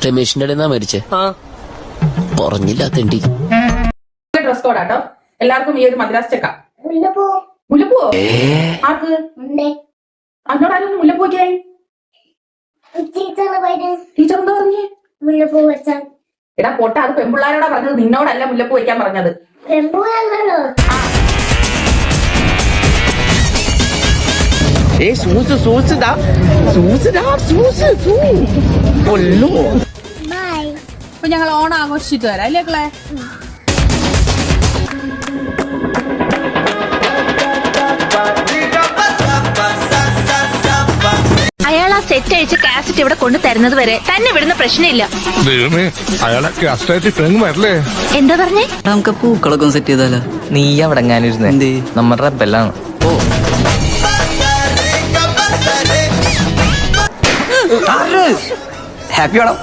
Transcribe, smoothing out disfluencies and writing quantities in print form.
രമേശിന്റെ ഇടയിൽ നിന്നാ മരിച്ചേ പറഞ്ഞില്ല തെണ്ടി. ഡ്രസ് കോഡാട്ടോ എല്ലാവർക്കും. ഈ ഒരു മദ്രാസ് ചെക്ക മുല്ലപ്പൂ ആർക്ക് അതിനോടാരും മുല്ലപ്പൂ വയ്ക്കാൻ ടീച്ചർ എന്താ പറഞ്ഞേ? മുല്ലപ്പൂ വെച്ചാൽ എടാ പൊട്ട, അത് പെൺപിള്ളാരോടാ പറഞ്ഞത്, നിന്നോടല്ല മുല്ലപ്പൂ വയ്ക്കാൻ പറഞ്ഞത്. അപ്പൊ ഞങ്ങൾ ഓണം ആഘോഷിച്ചിട്ട് വരാം അല്ലേ ക്ലേ? അയാൾ ആ സെറ്റ് അഴിച്ച് കാസറ്റ് ഇവിടെ കൊണ്ടു തരുന്നത് വരെ തന്നെ വിടുന്ന പ്രശ്നമില്ല. എന്താ പറഞ്ഞേ? നമുക്ക് പൂക്കളൊക്കെ സെറ്റ് ചെയ്താലോ? നീ അവിടെ എങ്ങാനിരുന്നേ? നമ്മുടെ റബ്ബെല്ലാണ്. ഹാപ്പി ഓണം.